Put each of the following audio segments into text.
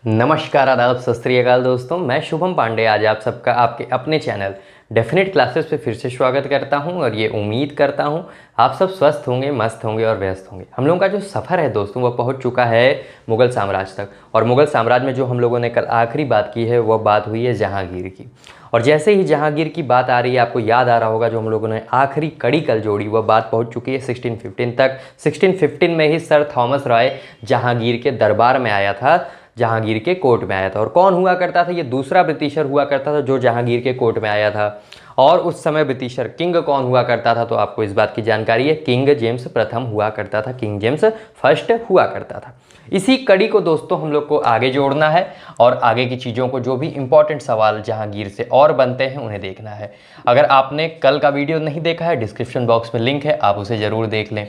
नमस्कार, आदाब, सत श्री अकाल दोस्तों। मैं शुभम पांडे आज आप सबका आपके अपने चैनल डेफिनेट क्लासेस पे फिर से स्वागत करता हूं और ये उम्मीद करता हूं आप सब स्वस्थ होंगे, मस्त होंगे और व्यस्त होंगे। हम लोगों का जो सफ़र है दोस्तों वह पहुंच चुका है मुग़ल साम्राज्य तक। और मुग़ल साम्राज्य में जो हम लोगों ने कल आखिरी बात की है वह बात हुई है जहांगीर की। और जैसे ही जहांगीर की बात आ रही है, आपको याद आ रहा होगा जो हम लोगों ने आखिरी कड़ी कल जोड़ी वह बात पहुंच चुकी है 1615 तक। 1615 में ही सर थॉमस रॉय जहांगीर के दरबार में आया था, जहांगीर के कोर्ट में आया था। और कौन हुआ करता था? ये दूसरा ब्रिटिशर हुआ करता था जो जहांगीर के कोर्ट में आया था। और उस समय ब्रिटिशर किंग कौन हुआ करता था? तो आपको इस बात की जानकारी है, किंग जेम्स प्रथम हुआ करता था, किंग जेम्स फर्स्ट हुआ करता था। इसी कड़ी को दोस्तों हम लोग को आगे जोड़ना है और आगे की चीज़ों को, जो भी इंपॉर्टेंट सवाल जहांगीर से और बनते हैं, उन्हें देखना है। अगर आपने कल का वीडियो नहीं देखा है, डिस्क्रिप्शन बॉक्स में लिंक है, आप उसे ज़रूर देख लें।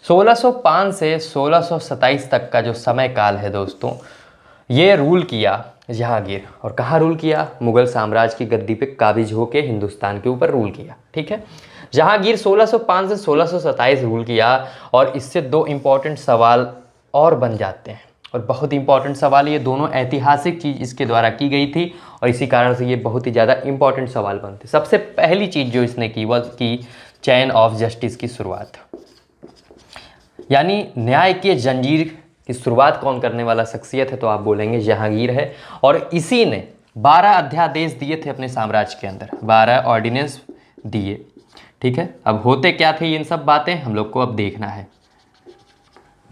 1605 से 1627 तक का जो समय काल है दोस्तों, ये रूल किया जहांगीर। और कहाँ रूल किया? मुग़ल साम्राज्य की गद्दी पे काबिज होकर हिंदुस्तान के ऊपर रूल किया। ठीक है, जहांगीर 1605 से 1627 रूल किया। और इससे दो इम्पॉर्टेंट सवाल और बन जाते हैं, और बहुत इंपॉर्टेंट सवाल, ये दोनों ऐतिहासिक चीज़ इसके द्वारा की गई थी और इसी कारण से ये बहुत ही ज़्यादा इंपॉर्टेंट सवाल बनते। सबसे पहली चीज़ जो इसने की वह की चैन ऑफ जस्टिस की शुरुआत, यानी न्याय के जंजीर की शुरुआत कौन करने वाला शख्सियत है? तो आप बोलेंगे जहांगीर है। और इसी ने 12 अध्यादेश दिए थे अपने साम्राज्य के अंदर, 12 ऑर्डिनेंस दिए। ठीक है, अब होते क्या थे इन सब बातें हम लोग को अब देखना है।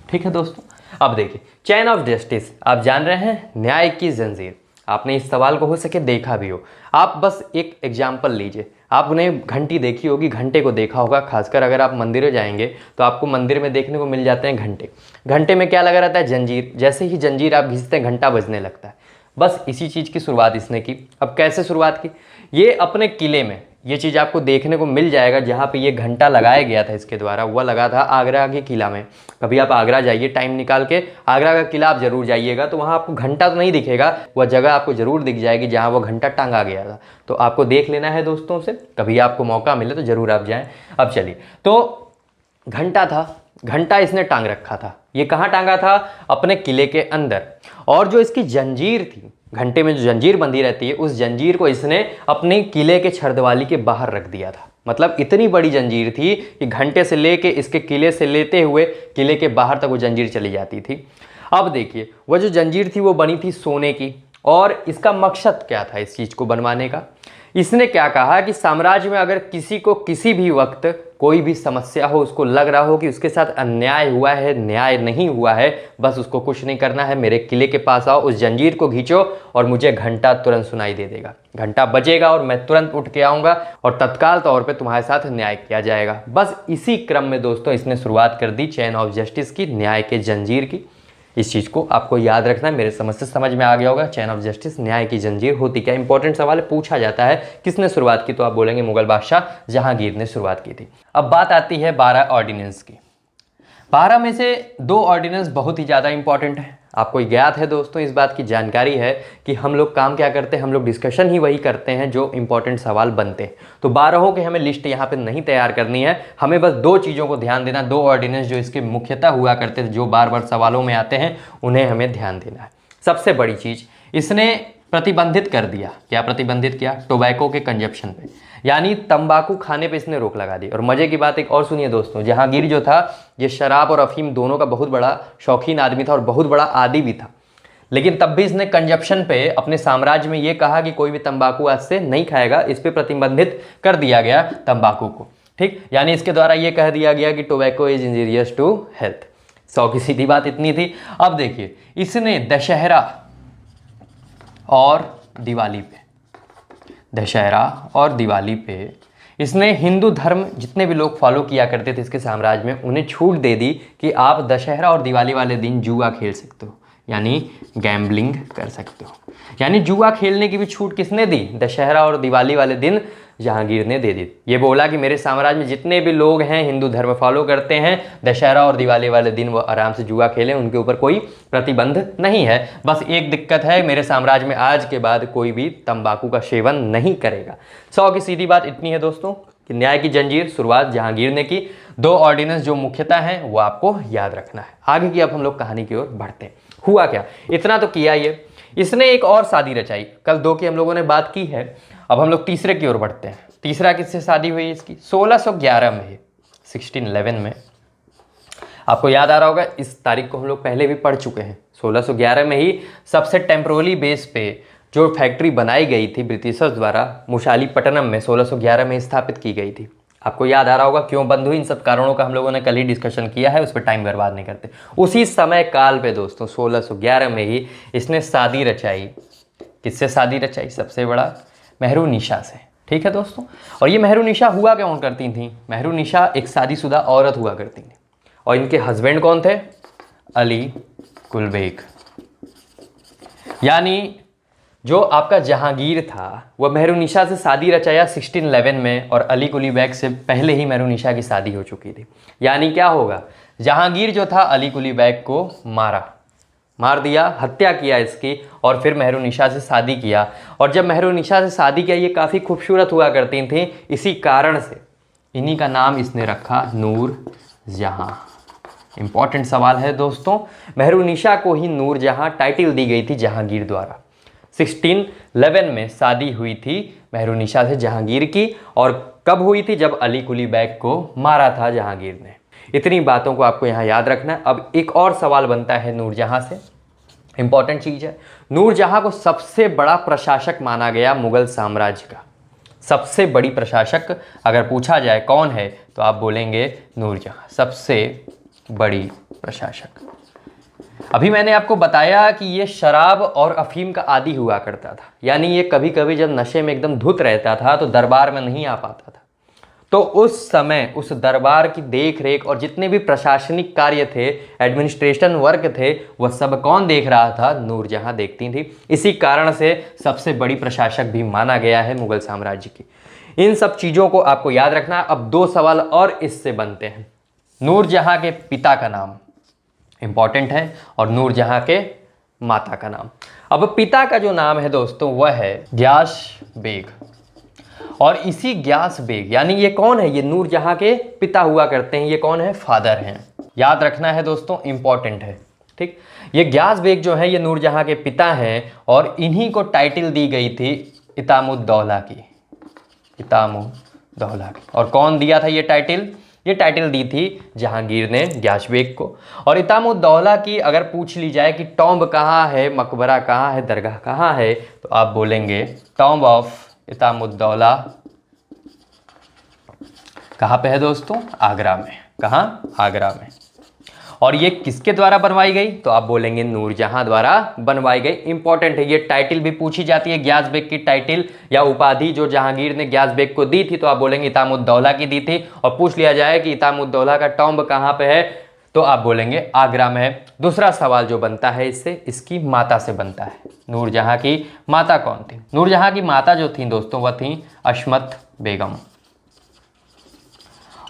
ठीक है दोस्तों, अब देखिए चैन ऑफ जस्टिस, आप जान रहे हैं न्याय की जंजीर। आपने इस सवाल को हो सके देखा भी हो। आप बस एक एग्जाम्पल लीजिए, आपने घंटी देखी होगी, घंटे को देखा होगा। खासकर अगर आप मंदिर जाएंगे तो आपको मंदिर में देखने को मिल जाते हैं घंटे। घंटे में क्या लगा रहता है? जंजीर। जैसे ही जंजीर आप घिसते हैं घंटा बजने लगता है। बस इसी चीज़ की शुरुआत इसने की। अब कैसे शुरुआत की? ये अपने किले में ये चीज़ आपको देखने को मिल जाएगा। जहाँ पे ये घंटा लगाया गया था इसके द्वारा, वह लगा था आगरा के किला में। कभी आप आगरा जाइए, टाइम निकाल के आगरा का किला आप जरूर जाइएगा, तो वहाँ आपको घंटा तो नहीं दिखेगा, वह जगह आपको जरूर दिख जाएगी जहाँ वह घंटा टांगा गया था। तो आपको देख लेना है दोस्तों से, कभी आपको मौका मिले तो ज़रूर आप जाएँ। अब चलिए, तो घंटा था, घंटा इसने टांग रखा था। ये कहाँ टांगा था? अपने किले के अंदर। और जो इसकी जंजीर थी, घंटे में जो जंजीर बंधी रहती है, उस जंजीर को इसने अपने किले के छर्दवाली के बाहर रख दिया था। मतलब इतनी बड़ी जंजीर थी कि घंटे से लेके इसके किले से लेते हुए किले के बाहर तक वो जंजीर चली जाती थी। अब देखिए, वह जो जंजीर थी वो बनी थी सोने की। और इसका मकसद क्या था इस चीज़ को बनवाने का? इसने क्या कहा कि साम्राज्य में अगर किसी को किसी भी वक्त कोई भी समस्या हो, उसको लग रहा हो कि उसके साथ अन्याय हुआ है, न्याय नहीं हुआ है, बस उसको कुछ नहीं करना है, मेरे किले के पास आओ, उस जंजीर को खींचो और मुझे घंटा तुरंत सुनाई दे देगा। घंटा बजेगा और मैं तुरंत उठ के आऊँगा और तत्काल तौर पे तुम्हारे साथ न्याय किया जाएगा। बस इसी क्रम में दोस्तों इसने शुरुआत कर दी चैन ऑफ जस्टिस की, न्याय के जंजीर की। इस चीज़ को आपको याद रखना है। मेरे समझ से समझ में आ गया होगा चैन ऑफ जस्टिस, न्याय की जंजीर होती क्या? इंपॉर्टेंट सवाल पूछा जाता है, किसने शुरुआत की? तो आप बोलेंगे मुगल बादशाह जहांगीर ने शुरुआत की थी। अब बात आती है 12 ऑर्डिनेंस की। 12 में से 2 ऑर्डिनेंस बहुत ही ज़्यादा इंपॉर्टेंट है। आपको ज्ञात है दोस्तों, इस बात की जानकारी है कि हम लोग काम क्या करते हैं, हम लोग डिस्कशन ही वही करते हैं जो इंपॉर्टेंट सवाल बनते हैं। तो 12 की हमें लिस्ट यहाँ पे नहीं तैयार करनी है, हमें बस 2 चीज़ों को ध्यान देना। 2 ऑर्डिनेंस जो इसके मुख्यतः हुआ करते थे, जो बार बार सवालों में आते हैं, उन्हें हमें ध्यान देना है। सबसे बड़ी चीज़, इसने प्रतिबंधित कर दिया। क्या प्रतिबंधित किया? टोबैको के कंजप्शन पे, यानी तंबाकू खाने पे इसने रोक लगा दी। और मजे की बात एक और सुनिए दोस्तों, जहांगीर जो था ये शराब और अफीम दोनों का बहुत बड़ा शौकीन आदमी था और बहुत बड़ा आदी भी था। लेकिन तब भी इसने कंजप्शन पे अपने साम्राज्य में ये कहा कि कोई भी तंबाकू आज से नहीं खाएगा। इस पे प्रतिबंधित कर दिया गया तंबाकू को। ठीक, यानी इसके द्वारा ये कह दिया गया कि tobacco is injurious to health. 100 की सीधी बात इतनी थी। अब देखिए, इसने दशहरा और दिवाली पे, दशहरा और दिवाली पे इसने हिंदू धर्म जितने भी लोग फॉलो किया करते थे इसके साम्राज्य में, उन्हें छूट दे दी कि आप दशहरा और दिवाली वाले दिन जुआ खेल सकते हो, यानी गैम्बलिंग कर सकते हो। यानी जुआ खेलने की भी छूट किसने दी? दशहरा और दिवाली वाले दिन जहांगीर ने दे दी। ये बोला कि मेरे साम्राज्य में जितने भी लोग हैं हिंदू धर्म फॉलो करते हैं, दशहरा और दिवाली वाले दिन वो आराम से जुआ खेलें, उनके ऊपर कोई प्रतिबंध नहीं है। बस एक दिक्कत है, मेरे साम्राज्य में आज के बाद कोई भी तंबाकू का सेवन नहीं करेगा। 100 की सीधी बात इतनी है दोस्तों कि न्याय की जंजीर शुरुआत जहांगीर ने की। 2 ऑर्डिनेंस जो मुख्यतः हैं वो आपको याद रखना है। आगे की अब हम लोग कहानी की ओर बढ़ते हैं। हुआ क्या, इतना तो किया ये। इसने एक और शादी रचाई, कल 2 की हम लोगों ने बात की है, अब हम लोग तीसरे की ओर बढ़ते हैं। तीसरा किससे शादी हुई इसकी, 1611 में ही, 1611 में। आपको याद आ रहा होगा इस तारीख को हम लोग पहले भी पढ़ चुके हैं। 1611 में ही सबसे टेम्परोरी बेस पे जो फैक्ट्री बनाई गई थी ब्रिटिशर्स द्वारा मुशालीपट्टनम में, 1611 में स्थापित की गई थी। आपको याद आ रहा होगा क्यों बंद हुई, इन सब कारणों का हम लोगों ने कल ही डिस्कशन किया है, उस पर टाइम बर्बाद नहीं करते। उसी समय काल पे दोस्तों 1611 में ही इसने शादी रचाई। किससे शादी रचाई, सबसे बड़ा मेहरुनिशा से। ठीक है दोस्तों, और ये मेहरुनिशा हुआ कौन करती थी, मेहरुनिशा एक शादीशुदा औरत हुआ करती थी, और इनके हस्बैंड कौन थे, अली कुल बेग। यानी जो आपका जहांगीर था वह मेहरुनिशा से शादी रचाया 1611 में, और अली कुली बैग से पहले ही मेहरुनिशा की शादी हो चुकी थी। यानी क्या होगा, जहांगीर जो था अली कुली बैग को मार दिया, हत्या किया इसकी, और फिर मेहरुनिशा से शादी किया। और जब मेहरुनिशा से शादी किया, ये काफ़ी खूबसूरत हुआ करती थी, इसी कारण से इन्हीं का नाम इसने रखा नूर जहां। इंपॉर्टेंट सवाल है दोस्तों, मेहरुनिशा को ही नूर जहां टाइटल दी गई थी जहांगीर द्वारा। 1611 में शादी हुई थी मेहरुनिशा से जहांगीर की, और कब हुई थी, जब अली कुली बैग को मारा था जहांगीर ने। इतनी बातों को आपको यहाँ याद रखना है। अब एक और सवाल बनता है नूरजहां से, इंपॉर्टेंट चीज़ है। नूरजहां को सबसे बड़ा प्रशासक माना गया मुगल साम्राज्य का। सबसे बड़ी प्रशासक अगर पूछा जाए कौन है, तो आप बोलेंगे नूरजहां, सबसे बड़ी प्रशासक। अभी मैंने आपको बताया कि ये शराब और अफीम का आदी हुआ करता था, यानी ये कभी कभी जब नशे में एकदम धुत रहता था तो दरबार में नहीं आ पाता था। तो उस समय उस दरबार की देख रेख और जितने भी प्रशासनिक कार्य थे, एडमिनिस्ट्रेशन वर्क थे, वह सब कौन देख रहा था, नूरजहां देखती थी। इसी कारण से सबसे बड़ी प्रशासक भी माना गया है मुगल साम्राज्य की। इन सब चीज़ों को आपको याद रखना है। अब 2 सवाल और इससे बनते हैं। नूरजहां के पिता का नाम इंपॉर्टेंट है, और नूरजहां के माता का नाम। अब पिता का जो नाम है दोस्तों वह है ग्यास बेग, और इसी ग्यास बेग, यानी ये कौन है, ये नूरजहां के पिता हुआ करते हैं। ये कौन है, फादर हैं। याद रखना है दोस्तों, इंपॉर्टेंट है। ठीक, ये ग्यास बेग जो है ये नूरजहां के पिता हैं, और इन्हीं को टाइटल दी गई थी इतामुद्दौला की, इतामुद्दौला की। और कौन दिया था ये टाइटल, ये टाइटल दी थी जहांगीर ने ग्यास बेग को। और इतामुद्दौला की अगर पूछ ली जाए कि टॉम्ब कहाँ है, मकबरा कहाँ है, दरगाह कहाँ है, तो आप बोलेंगे टॉम्ब ऑफ इतामुद्दौला कहाँ पे है दोस्तों, आगरा में। कहाँ, आगरा में। और ये किसके द्वारा बनवाई गई, तो आप बोलेंगे नूरजहां द्वारा बनवाई गई। इंपॉर्टेंट है, ये टाइटल भी पूछी जाती है, ग्यास बेग की टाइटल या उपाधि जो जहांगीर ने ग्यास बेग को दी थी, तो आप बोलेंगे इतामुद्दौला की दी थी। और पूछ लिया जाए कि इतामुद्दौला का टॉम्ब कहाँ पे है, तो आप बोलेंगे आगरा में है। दूसरा सवाल जो बनता है इससे, इसकी माता से बनता है। नूरजहां की माता कौन थी, नूरजहां की माता जो थी दोस्तों वह थी अशमत बेगम।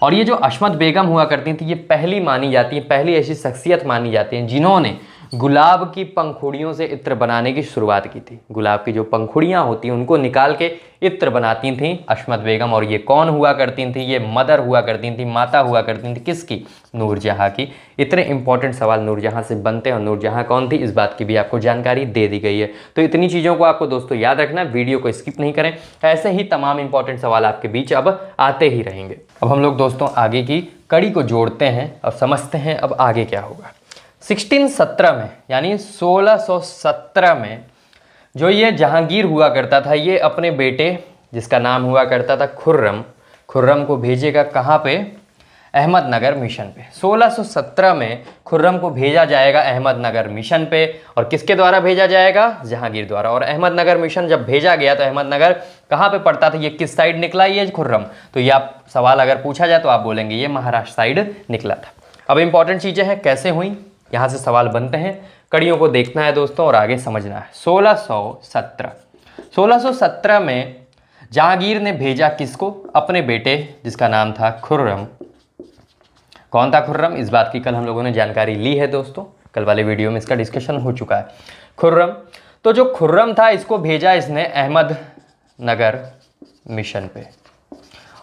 और ये जो अशमत बेगम हुआ करती थी, ये पहली मानी जाती है, पहली ऐसी शख्सियत मानी जाती है जिन्होंने गुलाब की पंखुड़ियों से इत्र बनाने की शुरुआत की थी। गुलाब की जो पंखुड़ियाँ होती हैं उनको निकाल के इत्र बनाती थी अशमत बेगम। और ये कौन हुआ करती थी, ये मदर हुआ करती थी, माता हुआ करती थी किसकी, नूरजहां की। इतने इंपॉर्टेंट सवाल नूरजहां से बनते हैं, और नूरजहां कौन थी इस बात की भी आपको जानकारी दे दी गई है। तो इतनी चीज़ों को आपको दोस्तों याद रखना, वीडियो को स्किप नहीं करें। ऐसे ही तमाम इंपॉर्टेंट सवाल आपके बीच अब आते ही रहेंगे। अब हम लोग दोस्तों आगे की कड़ी को जोड़ते हैं और समझते हैं अब आगे क्या होगा। 1617 में, यानी 1617 में जो ये जहांगीर हुआ करता था, ये अपने बेटे जिसका नाम हुआ करता था खुर्रम को भेजेगा कहाँ पे, अहमदनगर मिशन पे। 1617 में खुर्रम को भेजा जाएगा अहमदनगर मिशन पे। और किसके द्वारा भेजा जाएगा, जहांगीर द्वारा। और अहमदनगर मिशन जब भेजा गया तो अहमदनगर कहाँ पे पड़ता था, ये किस साइड निकला ये खुर्रम, तो ये आप सवाल अगर पूछा जाए तो आप बोलेंगे ये महाराष्ट्र साइड निकला था। अब इंपॉर्टेंट चीज़ें हैं कैसे हुई, यहाँ से सवाल बनते हैं, कड़ियों को देखना है दोस्तों और आगे समझना है। 1617 में जहांगीर ने भेजा किसको, अपने बेटे जिसका नाम था खुर्रम। कौन था खुर्रम, इस बात की कल हम लोगों ने जानकारी ली है दोस्तों, कल वाले वीडियो में इसका डिस्कशन हो चुका है। खुर्रम, तो जो खुर्रम था इसको भेजा इसने अहमदनगर मिशन पे।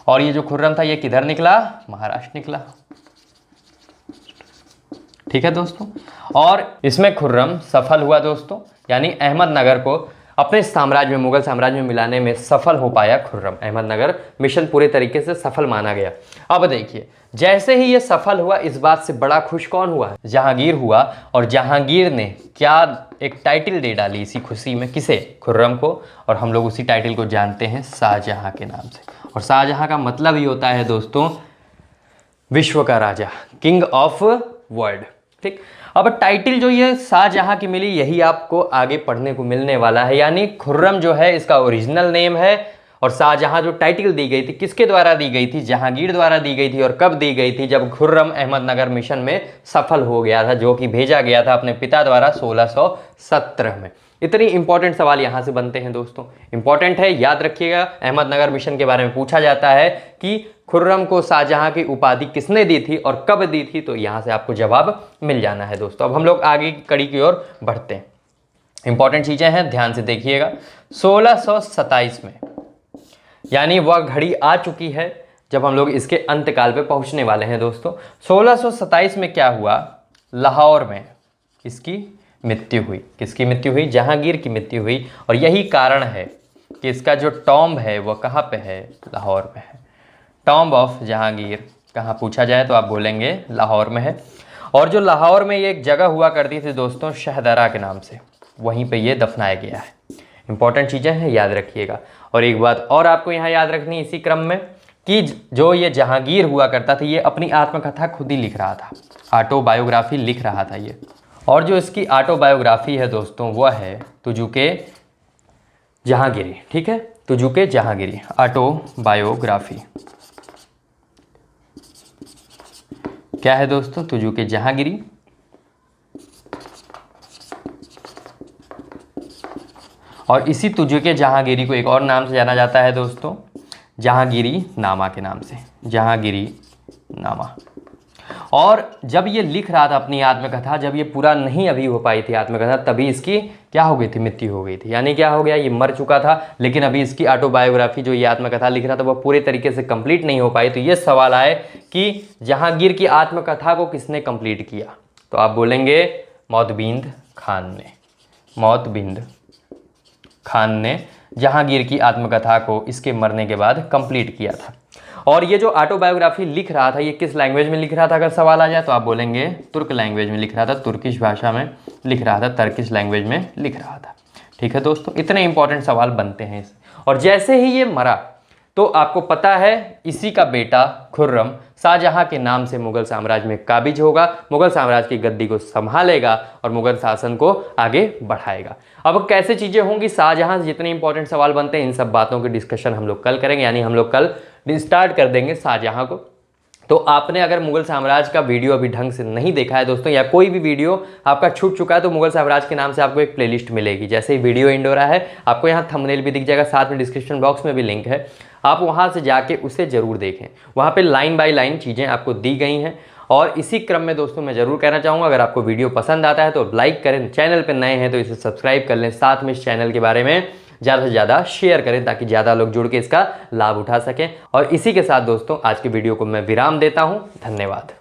और ये जो खुर्रम था ये किधर निकला, महाराष्ट्र निकला। ठीक है दोस्तों। और इसमें खुर्रम सफल हुआ दोस्तों, यानी अहमदनगर को अपने साम्राज्य में, मुगल साम्राज्य में मिलाने में सफल हो पाया खुर्रम। अहमदनगर मिशन पूरे तरीके से सफल माना गया। अब देखिए, जैसे ही ये सफल हुआ, इस बात से बड़ा खुश कौन हुआ? जहांगीर हुआ। और जहांगीर ने क्या एक टाइटल दे डाली इसी खुशी में, किसे? खुर्रम को। और हम लोग उसी टाइटल को जानते हैं शाहजहां के नाम से। और शाहजहां का मतलब ही होता है दोस्तों विश्व का राजा, किंग ऑफ वर्ल्ड। ठीक, अब टाइटल जो ये शाहजहां की मिली, यही आपको आगे पढ़ने को मिलने वाला है। यानी खुर्रम जो है इसका ओरिजिनल नेम है, और शाहजहां जो टाइटल दी गई थी, किसके द्वारा दी गई थी? जहांगीर द्वारा दी गई थी। और कब दी गई थी? जब खुर्रम अहमदनगर मिशन में सफल हो गया था, जो कि भेजा गया था अपने पिता द्वारा 1617 में। इतनी इंपॉर्टेंट सवाल यहाँ से बनते हैं दोस्तों, इंपॉर्टेंट है, याद रखिएगा। अहमदनगर मिशन के बारे में पूछा जाता है कि खुर्रम को शाहजहां की उपाधि किसने दी थी और कब दी थी, तो यहाँ से आपको जवाब मिल जाना है दोस्तों। अब हम लोग आगे की कड़ी की ओर बढ़ते हैं। इंपॉर्टेंट चीज़ें हैं, ध्यान से देखिएगा। 1627 में, यानी वह घड़ी आ चुकी है जब हम लोग इसके अंतकाल पे पहुंचने वाले हैं दोस्तों। 1627 में क्या हुआ? लाहौर में इसकी मृत्यु हुई। किसकी मृत्यु हुई? जहांगीर की मृत्यु हुई। और यही कारण है कि इसका जो टॉम्ब है वह कहाँ पे है? लाहौर में है। टॉम्ब ऑफ जहांगीर कहाँ पूछा जाए तो आप बोलेंगे लाहौर में है। और जो लाहौर में ये एक जगह हुआ करती थी दोस्तों, शहदरा के नाम से, वहीं पे ये दफनाया गया है। इंपॉर्टेंट चीज़ें हैं, याद रखिएगा। और एक बात और आपको यहाँ याद रखनी इसी क्रम में, कि जो ये जहांगीर हुआ करता था, ये अपनी आत्मकथा खुद ही लिख रहा था, ऑटोबायोग्राफी लिख रहा था ये। और जो इसकी ऑटोबायोग्राफी है दोस्तों, वह है तुजुके जहांगीरी। ठीक है, तुजुके जहांगीरी ऑटोबायोग्राफी। क्या है दोस्तों? तुजुके जहांगीरी। और इसी तुजुके जहांगीरी को एक और नाम से जाना जाता है दोस्तों, जहांगीरी नामा के नाम से, जहांगीरी नामा। और जब ये लिख रहा था अपनी आत्मकथा, जब ये पूरा नहीं अभी हो पाई थी आत्मकथा, तभी इसकी क्या हो गई थी? मृत्यु हो गई थी। यानी क्या हो गया? ये मर चुका था, लेकिन अभी इसकी ऑटोबायोग्राफी जो ये आत्मकथा लिख रहा था वह पूरे तरीके से कंप्लीट नहीं हो पाई। तो ये सवाल आए कि जहांगीर की आत्मकथा को किसने कंप्लीट किया? तो आप बोलेंगे मोतबिंद खान ने। मोतबिंद खान ने जहांगीर की आत्मकथा को इसके मरने के बाद कंप्लीट किया था। और ये जो ऑटोबायोग्राफी लिख रहा था, ये किस लैंग्वेज में लिख रहा था? अगर सवाल आ जाए तो आप बोलेंगे तुर्क लैंग्वेज में लिख रहा था, तुर्किश भाषा में लिख रहा था, तर्किश लैंग्वेज में लिख रहा था। ठीक है दोस्तों, इतने इंपॉर्टेंट सवाल बनते हैं इस। और जैसे ही ये मरा, तो आपको पता है इसी का बेटा खुर्रम शाहजहां के नाम से मुगल साम्राज्य में काबिज होगा, मुगल साम्राज्य की गद्दी को संभालेगा और मुगल शासन को आगे बढ़ाएगा। अब कैसे चीज़ें होंगी, शाहजहां से जितने इंपॉर्टेंट सवाल बनते हैं, इन सब बातों की डिस्कशन हम लोग कल करेंगे। यानी हम लोग कल स्टार्ट कर देंगे शाहजहां को। तो आपने अगर मुगल साम्राज्य का वीडियो अभी ढंग से नहीं देखा है दोस्तों, या कोई भी वीडियो आपका छूट चुका है, तो मुगल साम्राज्य के नाम से आपको एक प्लेलिस्ट मिलेगी। जैसे ही वीडियो एंड हो रहा है, आपको यहाँ थंबनेल भी दिख जाएगा, साथ में डिस्क्रिप्शन बॉक्स में भी लिंक है, आप वहाँ से जाके उसे ज़रूर देखें। वहाँ पे लाइन बाय लाइन चीज़ें आपको दी गई हैं। और इसी क्रम में दोस्तों मैं ज़रूर कहना चाहूँगा, अगर आपको वीडियो पसंद आता है तो लाइक करें, चैनल पर नए हैं तो इसे सब्सक्राइब कर लें, साथ में इस चैनल के बारे में ज़्यादा से ज़्यादा शेयर करें ताकि ज़्यादा लोग जुड़ के इसका लाभ उठा सकें। और इसी के साथ दोस्तों आज की वीडियो को मैं विराम देता हूँ। धन्यवाद।